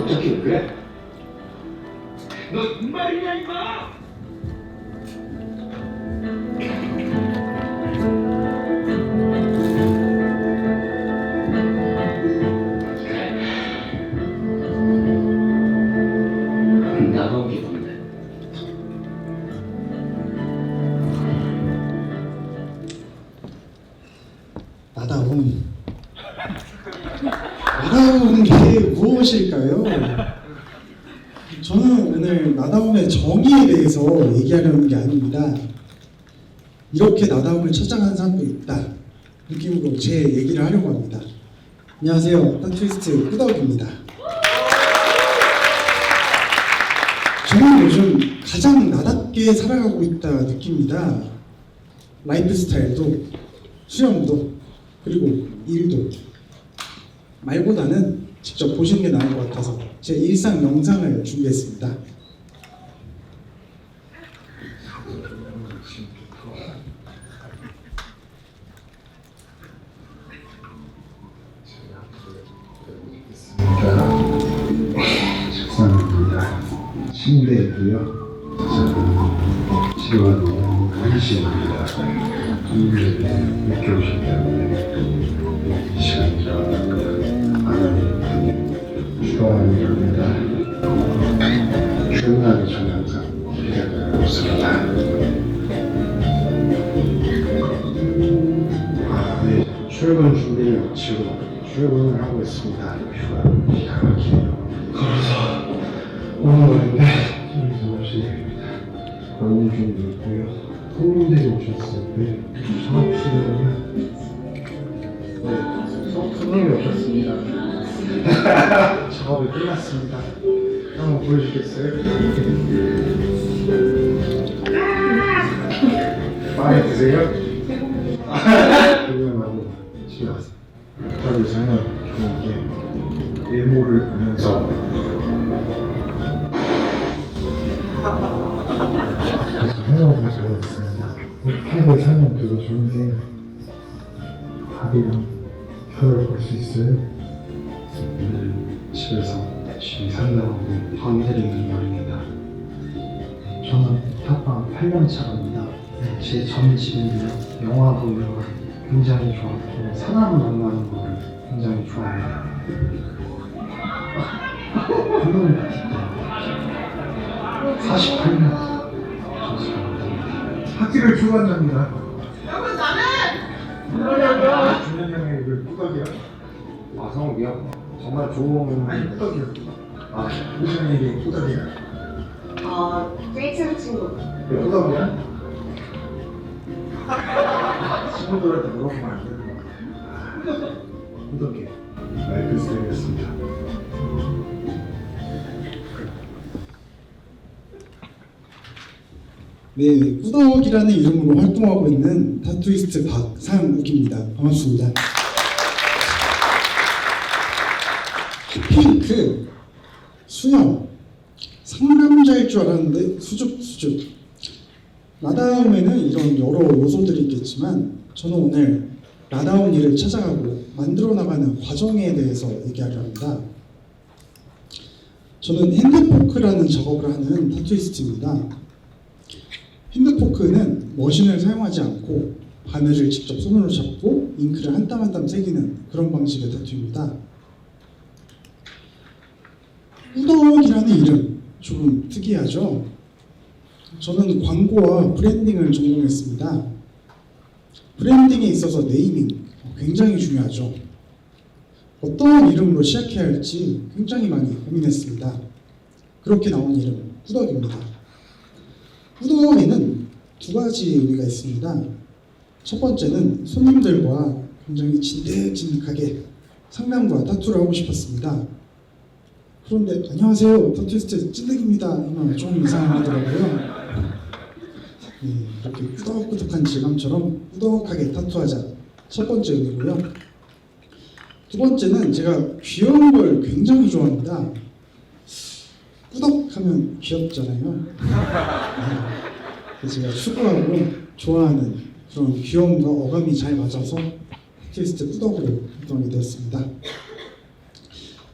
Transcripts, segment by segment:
어떻게 그래? 너 정말이냐 임마? 나가온 게 뭔데? 나다운 게 무엇일까요? 저는 오늘 나다움의 정의에 대해서 얘기하려는 게 아닙니다. 이렇게 나다움을 찾아가는 사람도 있다 느낌으로 제 얘기를 하려고 합니다. 안녕하세요, 타투이스트 꾸덕입니다. 저는 요즘 가장 나답게 살아가고 있다 느낍니다. 라이프 스타일도, 수영도, 그리고 일도. 말보다는 직접 보시는 게 나을 것 같아서 제 일상 영상을 준비했습니다. 식사입니다. 침대이고요. 치료가 너무 한시입니다. 한국에 늦게 오셨기 때문에 이 시간이라 많은 추가하는 겁니다. 출근하기 전에 항상 기대하고 있습니다. 네, 출근 준비를 마치고 출근을 하고 있습니다. 뷰가 기가 막히네요. 걸어서 오는 거리인데 정신없이 걸음이 좀 있고요. 손님들이 오셨을 때 작업실에는 손님이 오셨습니다. 작업이 끝났습니다. 한번 보여주겠어요? 마음에 드세요? 그러면 집에 가서 여기서는 이렇게 메모를 보면서 해놓은 있습니다. 책을 사면 되게 좋은데 밥이랑 별을 볼 수 있어요? 오늘 집에서 열심히 산다고 건드리는 날입니다. 저는 타파 8년 차입니다. 제 전 집인데요. 영화 보는 걸 굉장히 좋아하고 사람 만나는 걸 굉장히 좋아합니다. 그걸 봤을 때 48년 학기를 초반납니다. 여러분 나는 준현형의 그 꾸덕이야? 아 성욱이야? 정말 좋은 아니 꾸덕이야. 아 준현형의 꾸덕이야. 데이트하는 친구. 왜 꾸덕이야? 친구들한테 물어보면 안 되는 거야. 꾸덕이. 라이프 스타일이었습니다. 네, 꾸덕이라는 이름으로 활동하고 있는 타투이스트 박상욱입니다. 반갑습니다. 핑크, 수영, 상남자일 줄 알았는데 수줍수줍. 나다움에는 이런 여러 요소들이 있겠지만 저는 오늘 나다운 일을 찾아가고 만들어 나가는 과정에 대해서 얘기하려 합니다. 저는 핸드포크라는 작업을 하는 타투이스트입니다. 핸드포크는 머신을 사용하지 않고 바늘을 직접 손으로 잡고 잉크를 한 땀 한 땀 새기는 그런 방식의 타투입니다. 꾸덕이라는 이름 조금 특이하죠? 저는 광고와 브랜딩을 전공했습니다. 브랜딩에 있어서 네이밍 굉장히 중요하죠. 어떤 이름으로 시작해야 할지 굉장히 많이 고민했습니다. 그렇게 나온 이름 꾸덕입니다. 꾸덕에는 두 가지 의미가 있습니다. 첫 번째는 손님들과 굉장히 진득진득하게 상담과 타투를 하고 싶었습니다. 그런데 안녕하세요, 타투이스트 찐득입니다 하면 좀 이상하더라고요. 네, 이렇게 꾸덕꾸덕한 질감처럼 꾸덕하게 타투하자, 첫 번째 의미고요. 두 번째는 제가 귀여운 걸 굉장히 좋아합니다. 꾸덕하면 귀엽잖아요. 네, 제가 추구하고 좋아하는 그런 귀여움과 어감이 잘 맞아서 타투이스트 꾸덕으로 활동하게 되었습니다.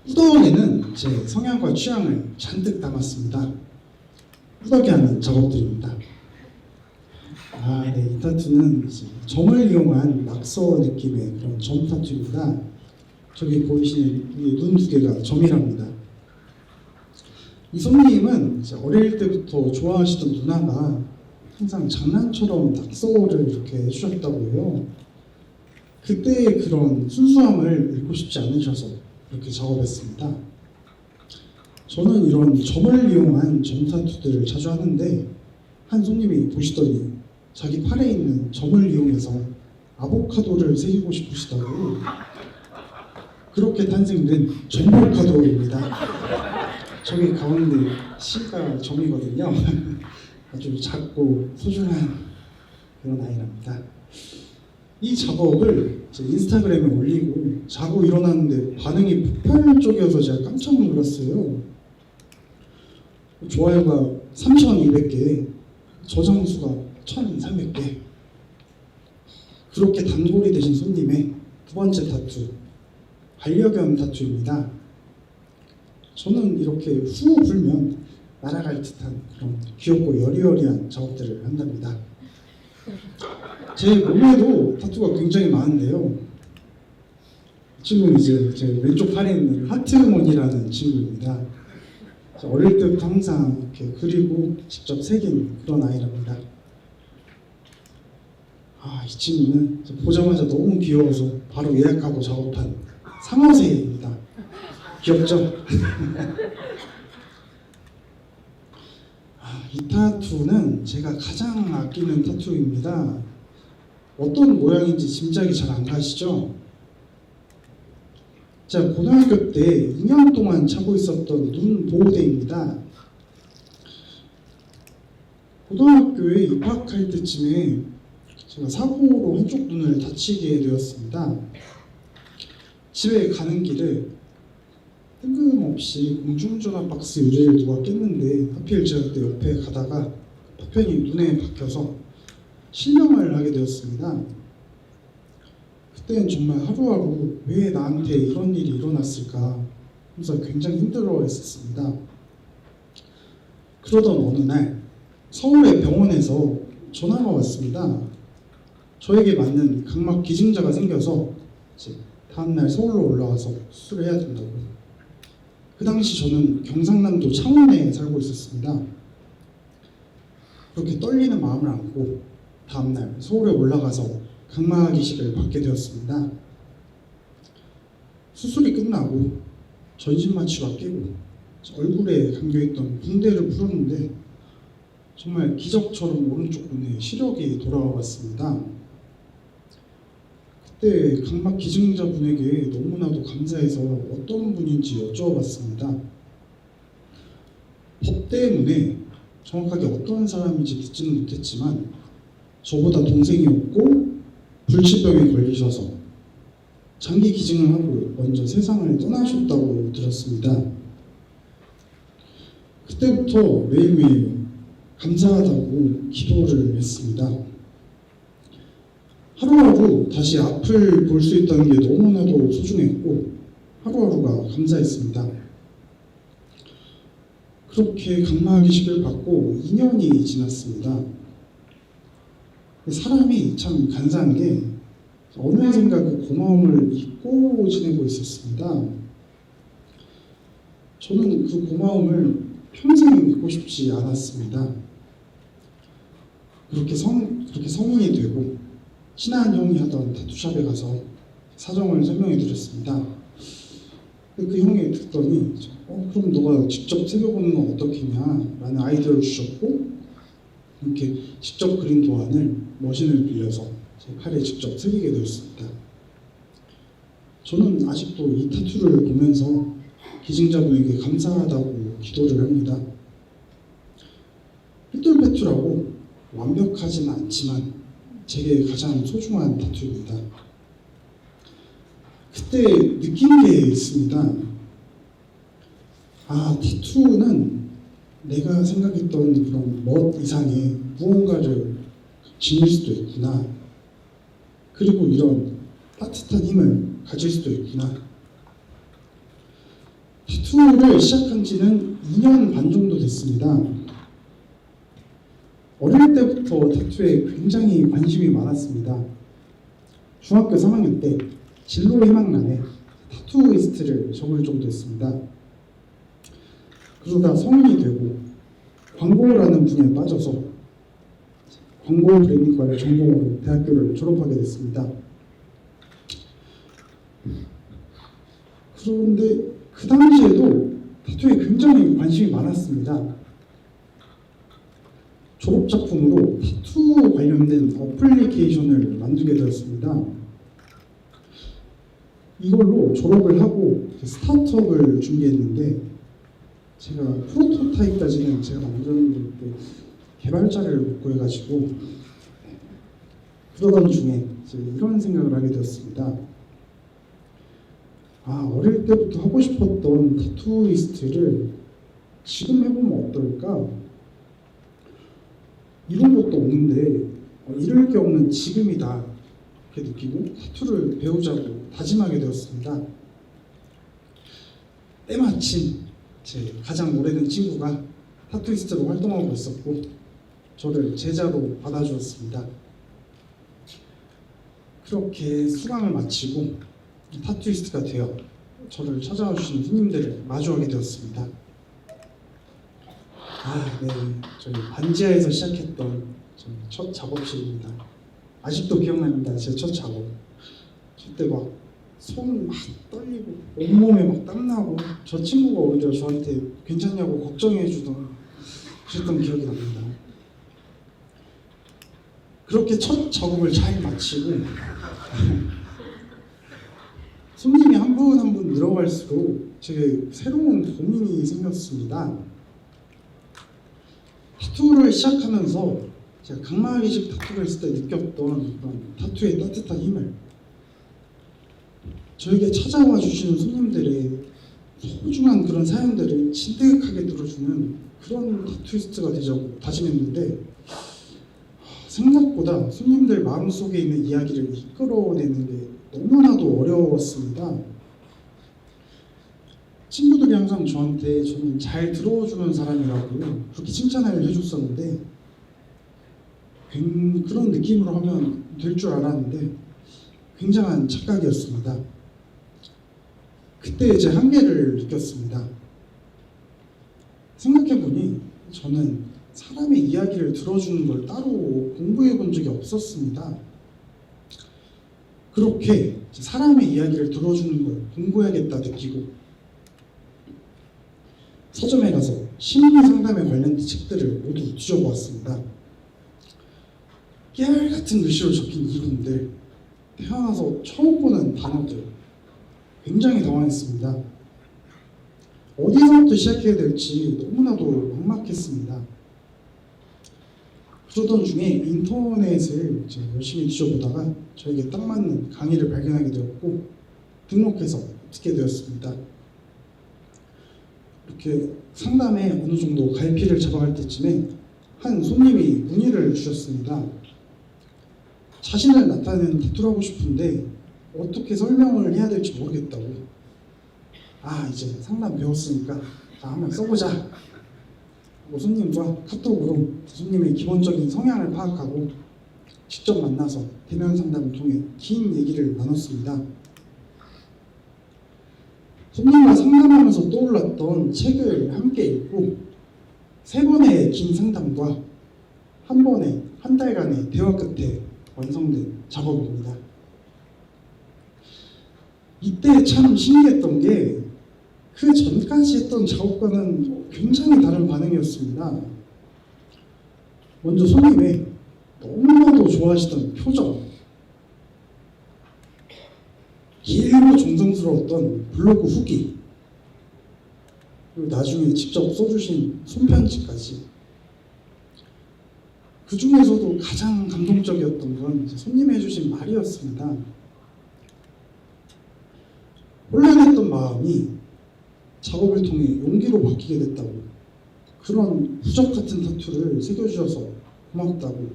후덕에는 제 성향과 취향을 잔뜩 담았습니다. 후덕이 하는 작업들입니다. 네, 이 타투는 이제 점을 이용한 낙서 느낌의 그런 점 타투입니다. 저기 보이시는 이 눈 두 개가 점이랍니다. 이 손님은 이제 어릴 때부터 좋아하시던 누나가 항상 장난처럼 낙서를 이렇게 해주셨다고 해요. 그때의 그런 순수함을 잃고 싶지 않으셔서 이렇게 작업했습니다. 저는 이런 점을 이용한 점 타투들을 자주 하는데 한 손님이 보시더니 자기 팔에 있는 점을 이용해서 아보카도를 새기고 싶으시다고 그렇게 탄생된 점보카도입니다. 저기 가운데 C가 점이거든요. 아주 작고 소중한 그런 아이랍니다. 이 작업을 제 인스타그램에 올리고 자고 일어났는데 반응이 폭발적이어서 제가 깜짝 놀랐어요. 좋아요가 3,200개, 저장수가 1,300개. 그렇게 단골이 되신 손님의 두 번째 타투, 반려견 타투입니다. 저는 이렇게 후 불면 날아갈 듯한 그런 귀엽고 여리여리한 작업들을 한답니다. 제 몸에도 타투가 굉장히 많은데요. 지금 이제 제 왼쪽 팔에 있는 하트몬이라는 친구입니다. 어릴 때부터 항상 이렇게 그리고 직접 새긴 그런 아이랍니다. 이 친구는 보자마자 너무 귀여워서 바로 예약하고 작업한 상어새입니다. 귀엽죠? 이 타투는 제가 가장 아끼는 타투입니다. 어떤 모양인지 짐작이 잘 안 가시죠? 제가 고등학교 때 2년 동안 차고 있었던 눈 보호대입니다. 고등학교에 입학할 때쯤에 제가 사고로 한쪽 눈을 다치게 되었습니다. 집에 가는 길에 뜬금없이 공중전화 박스 유리를 누가 깼는데 하필 제가 그때 옆에 가다가 파편이 눈에 박혀서 실명을 하게 되었습니다. 그때는 정말 하루하루 왜 나한테 이런 일이 일어났을까 하면서 굉장히 힘들어했었습니다. 그러던 어느 날 서울의 병원에서 전화가 왔습니다. 저에게 맞는 각막 기증자가 생겨서 이제 다음날 서울로 올라와서 수술을 해야 된다고. 그 당시 저는 경상남도 창원에 살고 있었습니다. 그렇게 떨리는 마음을 안고 다음날 서울에 올라가서 각막 이식을 받게 되었습니다. 수술이 끝나고 전신마취가 깨고 얼굴에 감겨있던 붕대를 풀었는데 정말 기적처럼 오른쪽 눈에 시력이 돌아와 봤습니다. 그때 각막 기증자분에게 너무나도 감사해서 어떤 분인지 여쭤봤습니다. 법 때문에 정확하게 어떤 사람인지 묻지는 못했지만 저보다 동생이었고 불치병에 걸리셔서 장기 기증을 하고 먼저 세상을 떠나셨다고 들었습니다. 그때부터 매일매일 감사하다고 기도를 했습니다. 하루하루 다시 앞을 볼 수 있다는 게 너무나도 소중했고 하루하루가 감사했습니다. 그렇게 각막 이식을 받고 2년이 지났습니다. 사람이 참 간사한 게 어느샌가 그 고마움을 잊고 지내고 있었습니다. 저는 그 고마움을 평생 잊고 싶지 않았습니다. 그렇게 성인이 되고 친한 형이 하던 타투샵에 가서 사정을 설명해 드렸습니다. 그 형이 듣더니 그럼 너가 직접 새겨보는 건 어떻겠냐 라는 아이디어를 주셨고 이렇게 직접 그린 도안을 머신을 빌려서 제 팔에 직접 새기게 되었습니다. 저는 아직도 이 타투를 보면서 기증자분에게 감사하다고 기도를 합니다. 삐뚤빼뚤하고 완벽하지는 않지만 제게 가장 소중한 타투입니다. 그때 느낀 게 있습니다. 타투는 내가 생각했던 그런 멋 이상의 무언가를 지닐 수도 있구나. 그리고 이런 따뜻한 힘을 가질 수도 있구나. 타투를 시작한 지는 2년 반 정도 됐습니다. 어릴 때부터 타투에 굉장히 관심이 많았습니다. 중학교 3학년 때 진로 희망란에 타투이스트를 적을 정도였습니다. 그러다 성인이 되고 광고라는 분야에 빠져서 광고 브랜딩과를 전공으로 대학교를 졸업하게 됐습니다. 그런데 그 당시에도 타투에 굉장히 관심이 많았습니다. 졸업 작품으로 타투 관련된 어플리케이션을 만들게 되었습니다. 이걸로 졸업을 하고 스타트업을 준비했는데 제가 프로토타입까지는 제가 만들었는데 개발자를 못 구해가지고 그러던 중에 이제 이런 생각을 하게 되었습니다. 어릴 때부터 하고 싶었던 타투이스트를 지금 해보면 어떨까? 이런 것도 없는데 이럴 게 없는 지금이다 이렇게 느끼고 타투를 배우자고 다짐하게 되었습니다. 때마침 제 가장 오래된 친구가 타투이스트로 활동하고 있었고 저를 제자로 받아주었습니다. 그렇게 수강을 마치고 타투이스트가 되어 저를 찾아와 주신 손님들을 마주하게 되었습니다. 네, 저희 반지하에서 시작했던 저희 첫 작업실입니다. 아직도 기억납니다. 제 첫 작업. 그때 막 손 막 떨리고 온몸에 막 땀나고 저 친구가 오히려 저한테 괜찮냐고 걱정해 주던 그랬던 기억이 납니다. 그렇게 첫 작업을 잘 마치고 손님이 한 분 한 분 늘어갈수록 제게 새로운 고민이 생겼습니다. 타투를 시작하면서 제가 각마개식 타투를 했을 때 느꼈던 그런 타투의 따뜻한 힘을 저에게 찾아와 주시는 손님들의 소중한 그런 사연들을 진득하게 들어주는 그런 타투이스트가 되자고 다짐했는데 생각보다 손님들 마음속에 있는 이야기를 이끌어내는 게 너무나도 어려웠습니다. 친구들이 항상 저한테 저는 잘 들어주는 사람이라고 그렇게 칭찬을 해줬었는데 그런 느낌으로 하면 될 줄 알았는데 굉장한 착각이었습니다. 그때 제 한계를 느꼈습니다. 생각해보니 저는 사람의 이야기를 들어주는 걸 따로 공부해 본 적이 없었습니다. 그렇게 사람의 이야기를 들어주는 걸 공부해야겠다 느끼고 서점에 가서 심리 상담에 관련된 책들을 모두 뒤져보았습니다. 깨알 같은 글씨로 적힌 이론들, 태어나서 처음 보는 단어들, 굉장히 당황했습니다. 어디서부터 시작해야 될지 너무나도 막막했습니다. 그러던 중에 인터넷을 열심히 뒤져보다가 저에게 딱 맞는 강의를 발견하게 되었고 등록해서 듣게 되었습니다. 이렇게 상담에 어느 정도 갈피를 잡아갈 때쯤에 한 손님이 문의를 주셨습니다. 자신을 나타내는 타투를 하고 싶은데 어떻게 설명을 해야 될지 모르겠다고. 이제 상담 배웠으니까 한번 써보자. 손님과 카톡으로 손님의 기본적인 성향을 파악하고 직접 만나서 대면 상담을 통해 긴 얘기를 나눴습니다. 손님과 상담하면서 떠올랐던 책을 함께 읽고 3번의 긴 상담과 한 달간의 대화 끝에 완성된 작업입니다. 이때 참 신기했던 게 그 전까지 했던 작업과는 굉장히 다른 반응이었습니다. 먼저 손님의 너무나도 좋아하시던 표정, 길고 정성스러웠던 블로그 후기, 그리고 나중에 직접 써주신 손편지까지. 그 중에서도 가장 감동적이었던 건 손님이 해주신 말이었습니다. 혼란했던 마음이 작업을 통해 용기로 바뀌게 됐다고, 그런 부적 같은 타투를 새겨주셔서 고맙다고.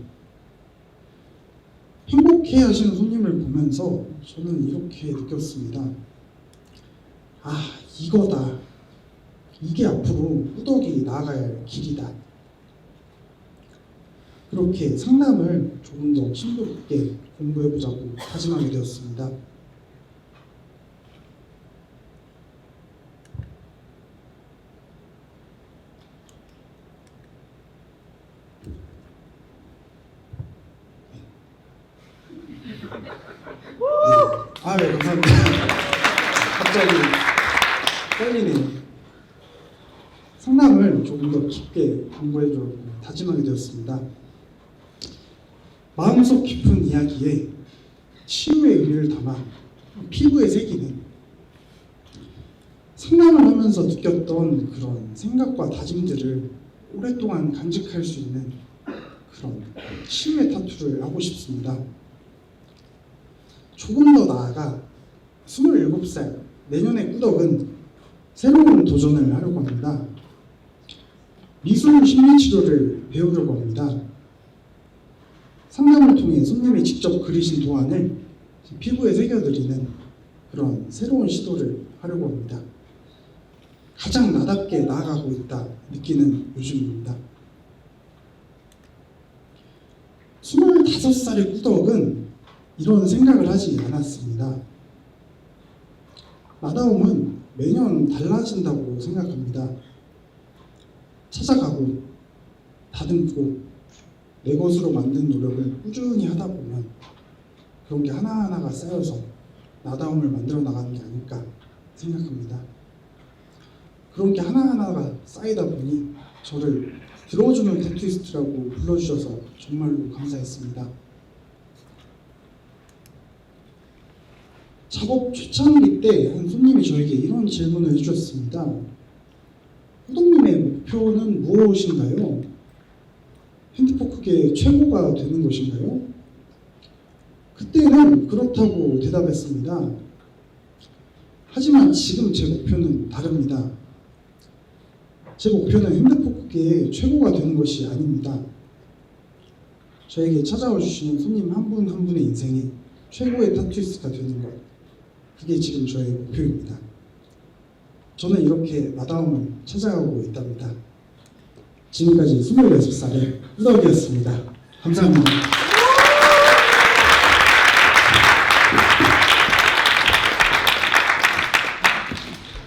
행복해 하시는 손님을 보면서 저는 이렇게 느꼈습니다. 이거다. 이게 앞으로 꾸덕이 나아가야 할 길이다. 그렇게 상담을 조금 더 심도 깊게 공부해보자고 다짐하게 되었습니다. 네, 감사합니다. 갑자기 떨리네요. 상담을 조금 더 깊게 공부해주려고 다짐하게 되었습니다. 마음속 깊은 이야기에 치유의 의미를 담아 피부에 새기는, 상담을 하면서 느꼈던 그런 생각과 다짐들을 오랫동안 간직할 수 있는 그런 치유의 타투를 하고 싶습니다. 조금 더 나아가 27살 내년의 꾸덕은 새로운 도전을 하려고 합니다. 미술 심리치료를 배우려고 합니다. 상담을 통해 손님이 직접 그리신 도안을 피부에 새겨드리는 그런 새로운 시도를 하려고 합니다. 가장 나답게 나아가고 있다 느끼는 요즘입니다. 25살의 꾸덕은 이런 생각을 하지 않았습니다. 나다움은 매년 달라진다고 생각합니다. 찾아가고 다듬고 내 것으로 만든 노력을 꾸준히 하다 보면 그런 게 하나하나가 쌓여서 나다움을 만들어 나가는 게 아닐까 생각합니다. 그런 게 하나하나가 쌓이다 보니 저를 들어주는 타투이스트라고 불러주셔서 정말로 감사했습니다. 작업 초창기 때 한 손님이 저에게 이런 질문을 해주셨습니다. 호동님의 목표는 무엇인가요? 핸드포크계 최고가 되는 것인가요? 그때는 그렇다고 대답했습니다. 하지만 지금 제 목표는 다릅니다. 제 목표는 핸드포크계의 최고가 되는 것이 아닙니다. 저에게 찾아와 주시는 손님 한 분 한 분의 인생에 최고의 타투이스트가 되는 것, 그게 지금 저의 목표입니다. 저는 이렇게 나다움을 찾아가고 있답니다. 지금까지 26살의 꾸덕이었습니다. 감사합니다.